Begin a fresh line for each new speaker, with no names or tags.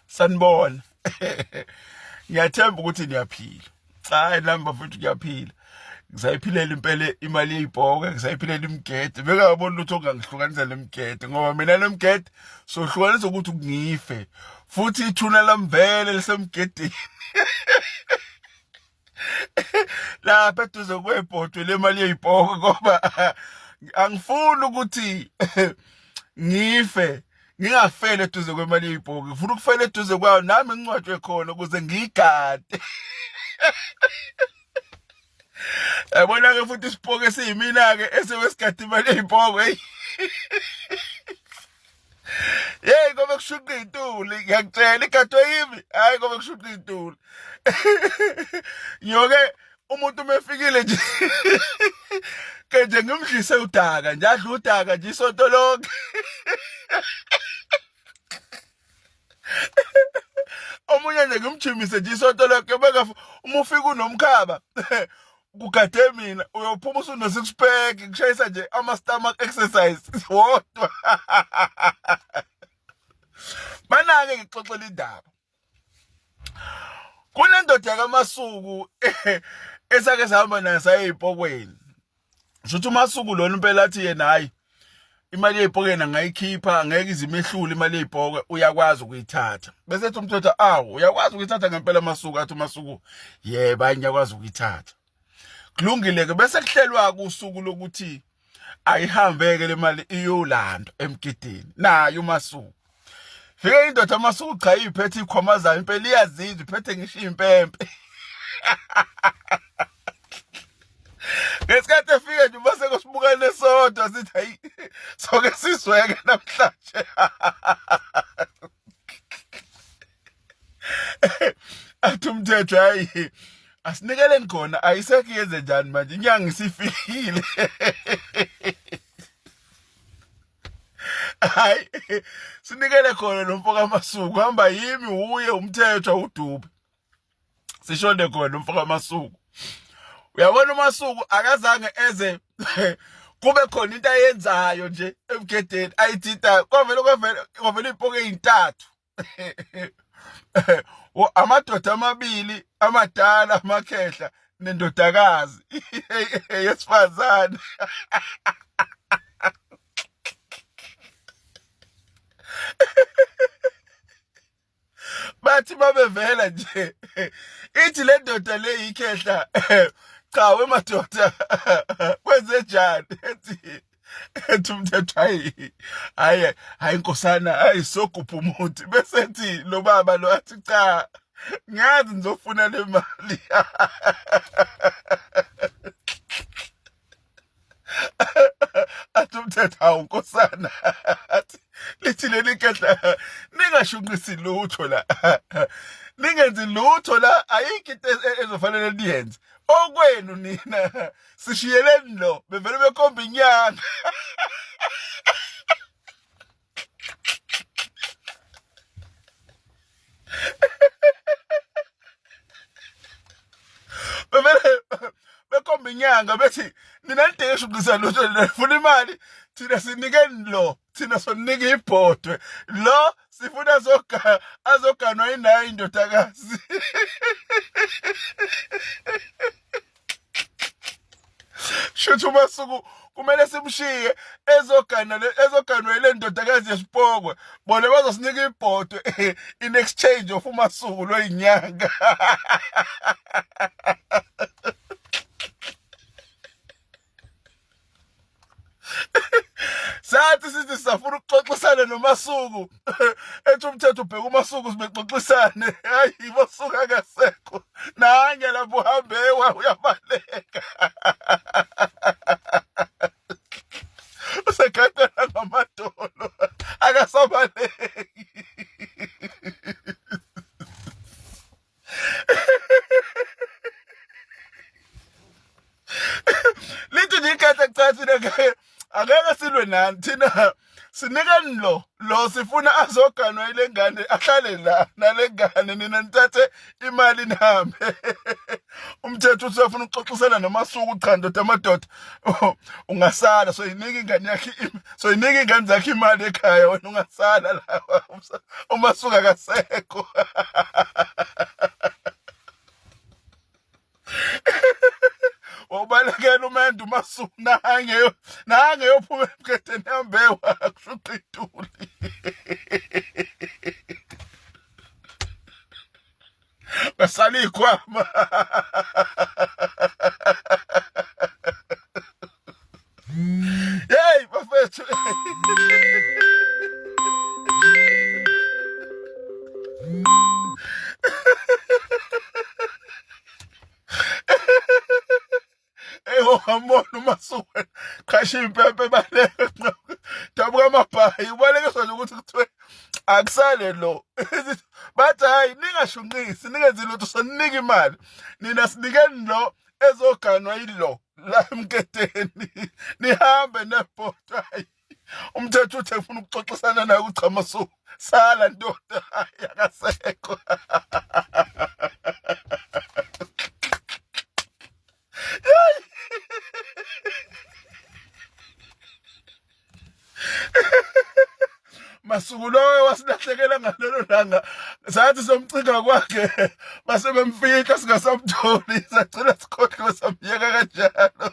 Sanibona. Ngiyathemba ukuthi niyaphila. Hayi nami bafethu kuyaphila. Ngisayiphilela impela imali yezibhoke, ngisayiphilela imigede. Bekangaboni lutho ongangihlukanisa nemigede ngoba mina nemigede sohlukanisa ukuthi ngife. Futhi ithuna lamvele lisemgedeni. Lapha eduze kwebhodwe lemali yezibhoke ngoba angifuni ukuthi ngife. Ngingafele eduze kwemali yezibhoke, ngifuna ukufela eduze kwayo nami ngicwatshwe khona ukuze ngiyigade. Yabona-ke futhi isibhoke esiyimina-ke esewesigade imali yezibhoke. Yeyi ngoba kushuqa iy'tuli, ngiyakutshela igadwe yimi, hhayi ngoba kushuqa iy'tuli. Ngiyoke umuntu uma efikile nje ke nje ngimdlise udaka, nje adle udaka nje isonto lonke. Omunye nje ngimjimise nje isonto lonke uma ufika unomkhaba kugade mina uyophuma usuno-six pack kushayisa nje ama-stomach exercise wodwa. Mana-ke ngixoxela indaba. Kunendoda kaMasuku esake sahamba nayo saye ey'pokweni. Shuthi uMasuku lona impela athi yena hayi imali yezibhokeni angayikhipha, angeke izimehlule imali yezibhoke, uyakwazi ukuyithatha. Bese ethi umthetho uyakwazi ukuyithatha ngempela Masuku. Athi uMasuku yebo hayi ngiyakwazi ukuyithatha. Kulungile-ke bese kuhlelwa-ke usuku lokuthi ayihambe-ke le mali iyolanda emgidini nayo uMasuku. Fike indoda uMasuku cha iphethe ikhwama zayo impela iyazizwa, iphethe ngisho impempe. Ngesikhathi efike nje base kusibukane sodwa sithi hayi soke sizweke namhlanje. Athi umthetho hayi asinikeleni khona, ayisekho yenze njani manje, inyanga isifikile. Hayi sinikele khona nomfo kaMasuku, hamba yimi uye umthetho awudube. Sishone khona nomfo kaMasuku. Uyabona uMasuku akazange eze kube khona into ayenzayo nje emgedeni ayithita kwavele iy'poke ey'ntathu. Amadoda amabili amadala amakhehla nendodakazi yesifazane. Bathi babevela nje ithi le ndoda le yikhehla, cha wemadoda kwenze njani? Ethi umthetho hayi nkosana, hayi sogupha umuntu. Bese ethi lo baba lo athi cha ngiyazi nizofuna le mali. Athi umthetho hawu nkosana, athi lithi leli khehla ningashunqisi lutho la, ningenzi lutho la, ayikho into ezofanele niyenze. Okwenu nina sishiyeleni lo, bevele bekhomba inyanga. Bevele bekhomba inyanga bethi nina nidinga shunqisa lutho, nifuna imali, thina sinikeni lo, thina soninika ibhodwe lo, sifuna azoganwa inayo indodakazi. Shuthi uMasuku kumele simshiye ezoganwa ile ndodakazi yesipokwe, bona bazosinika ibhodwe in exchange of uMasuku lo yinyanga. Sathi sithi safuna ukuxoxisana noMasuku. Ethi umthetho ubheka uMasuku sibexoxisane, hayi uMasuku akasekho, nange lapho uhambe uyabaleka. Usegadana ngamadolo akasabaleki. Lithi nje ikhathi cha thina angeke silwe nani, thina sinikeni lo sifuna azoganwa ile ngane ahlale la nale ngane nina nithathe imali nihambe. Umthetho uthi uyafuna ukuxoxisana noMasuku, cha ndoda amadoda ungasala, so inika ingane yakhe, so inika ingane zakhe imali ekhaya, wena ungasala la uMasuku akasekho. Wabalekela umendo uMasuku nange yophuma emkheteni hambe wakushuqa ituli. Basala ikhwama. Hey bafethu. Hamona uMasuku qasha impempe baleka dabuka amabhayi ubalekiswa nje ukuthi kuthiwe akusale lo. Bathi hayi ningashunqisi ningenzi lutho, soninika imali nina sinikeni lo ezoganwa yilo la emketeni nihambe nebhodo. Hayi umthetho uthi ufuna ukuxoxisana naye ucha Masuku sala ndoda akasekho. Masuku loyo wasilahlekela ngalelo langa, sathi somcinga kwakhe base bemfika singasamtholi, sagcina sikhohlwe samyeka kanjalo.